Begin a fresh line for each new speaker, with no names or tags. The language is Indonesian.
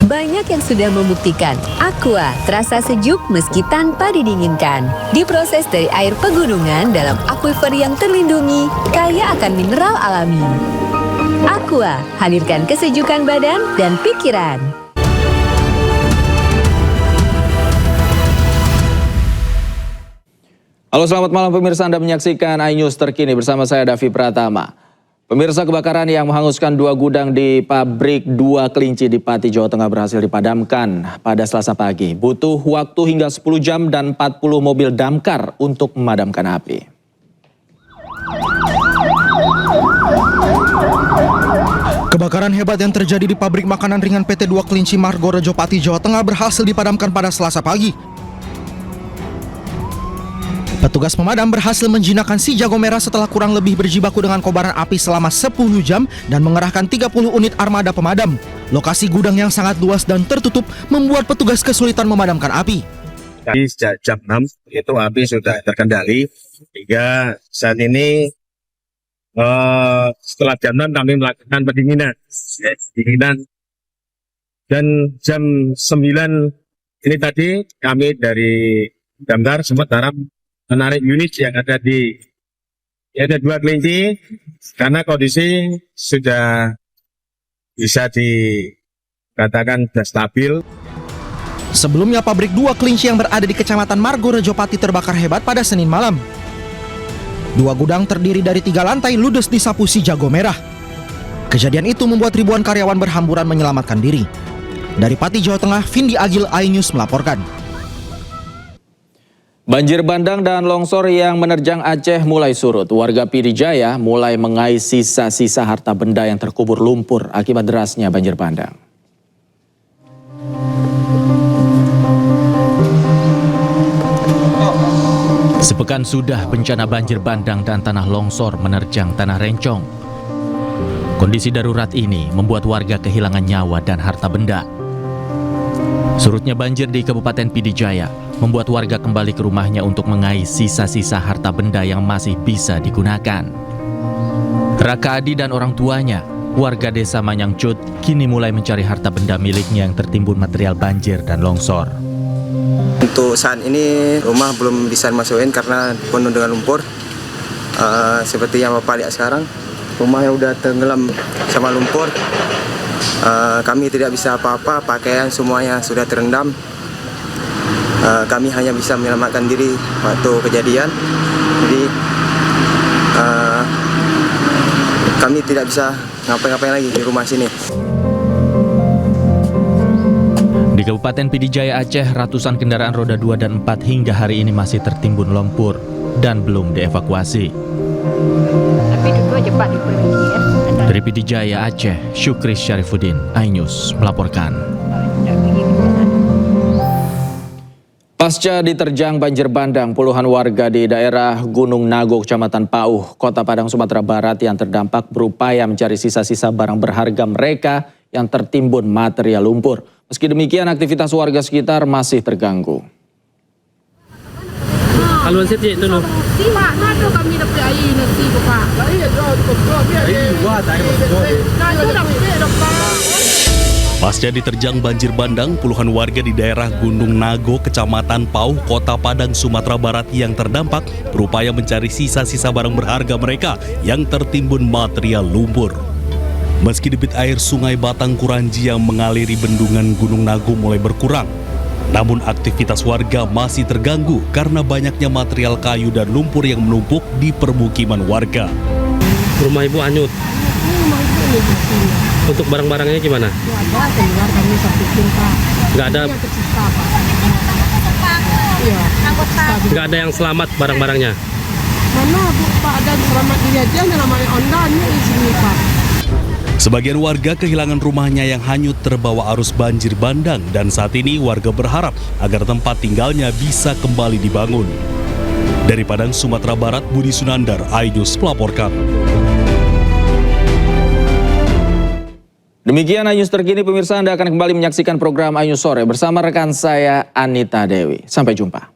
Banyak yang sudah membuktikan Aqua terasa sejuk meski tanpa didinginkan. Diproses dari air pegunungan dalam aquifer yang terlindungi, kaya akan mineral alami. Aqua, hadirkan kesejukan badan dan pikiran.
Halo, selamat malam pemirsa, Anda menyaksikan iNews terkini bersama saya Davi Pratama. Pemirsa, kebakaran yang menghanguskan 2 gudang di pabrik 2 kelinci di Pati, Jawa Tengah berhasil dipadamkan pada Selasa pagi. Butuh waktu hingga 10 jam dan 40 mobil damkar untuk memadamkan api.
Kebakaran hebat yang terjadi di pabrik makanan ringan PT 2 Kelinci Margorejo Pati, Jawa Tengah berhasil dipadamkan pada Selasa pagi. Petugas pemadam berhasil menjinakkan si jago merah setelah kurang lebih berjibaku dengan kobaran api selama 10 jam dan mengerahkan 30 unit armada pemadam. Lokasi gudang yang sangat luas dan tertutup membuat petugas kesulitan memadamkan api.
Sejak jam 6 itu api sudah terkendali hingga saat ini setelah jam 6 kami melakukan pendinginan dan jam 9 ini tadi kami dari damkar sempat menarik unit yang ada ada 2 kelinci karena kondisi sudah bisa dikatakan sudah stabil.
Sebelumnya pabrik 2 kelinci yang berada di Kecamatan Margorejo Pati terbakar hebat pada Senin malam. 2 gudang terdiri dari 3 lantai ludes disapu si jago merah. Kejadian itu membuat ribuan karyawan berhamburan menyelamatkan diri. Dari Pati, Jawa Tengah, Vindi Agil, iNews melaporkan.
Banjir bandang dan longsor yang menerjang Aceh mulai surut. Warga Pidijaya mulai mengais sisa-sisa harta benda yang terkubur lumpur akibat derasnya banjir bandang.
Sepekan sudah bencana banjir bandang dan tanah longsor menerjang Tanah Rencong. Kondisi darurat ini membuat warga kehilangan nyawa dan harta benda. Surutnya banjir di Kabupaten Pidijaya membuat warga kembali ke rumahnya untuk mengais sisa-sisa harta benda yang masih bisa digunakan. Raka Adi dan orang tuanya, warga desa Manyangcut, kini mulai mencari harta benda miliknya yang tertimbun material banjir dan longsor.
Untuk saat ini rumah belum bisa dimasukin karena penuh dengan lumpur. Seperti yang Bapak lihat sekarang, rumahnya udah tenggelam sama lumpur. Kami tidak bisa apa-apa, pakaian semuanya sudah terendam. Kami hanya bisa menyelamatkan diri waktu kejadian. Jadi kami tidak bisa ngapain-ngapain lagi di rumah sini.
Di Kabupaten Pidijaya Aceh, ratusan kendaraan roda 2 dan 4 hingga hari ini masih tertimbun lumpur dan belum dievakuasi.
Tapi dua cepat diperbaiki ya.
Dari Pidijaya Aceh, Syukri Syarifuddin, iNews melaporkan.
Pasca diterjang banjir bandang, puluhan warga di daerah Gunung Nago, Kecamatan Pauh, Kota Padang, Sumatera Barat yang terdampak berupaya mencari sisa-sisa barang berharga mereka yang tertimbun material lumpur. Meski demikian, aktivitas warga sekitar masih terganggu.
Haluan setiap itu loh. Kami dapat air nanti Pak.
Pasca diterjang banjir bandang, puluhan warga di daerah Gunung Nago, Kecamatan Pauh, Kota Padang, Sumatera Barat yang terdampak berupaya mencari sisa-sisa barang berharga mereka yang tertimbun material lumpur. Meski debit air Sungai Batang Kuranji yang mengaliri bendungan Gunung Nago mulai berkurang, namun aktivitas warga masih terganggu karena banyaknya material kayu dan lumpur yang menumpuk di permukiman warga.
Rumah ibu hanyut. Untuk barang-barangnya gimana? Nggak ada. Nggak ada yang selamat barang-barangnya.
Mana Bu Pak, ada selamat diri aja namanya ondanya di sini Pak.
Sebagian warga kehilangan rumahnya yang hanyut terbawa arus banjir bandang dan saat ini warga berharap agar tempat tinggalnya bisa kembali dibangun. Dari Padang, Sumatera Barat, Budi Sunandar, iNews melaporkan.
Demikian iNews terkini, pemirsa. Anda akan kembali menyaksikan program iNews Sore bersama rekan saya Anita Dewi. Sampai jumpa.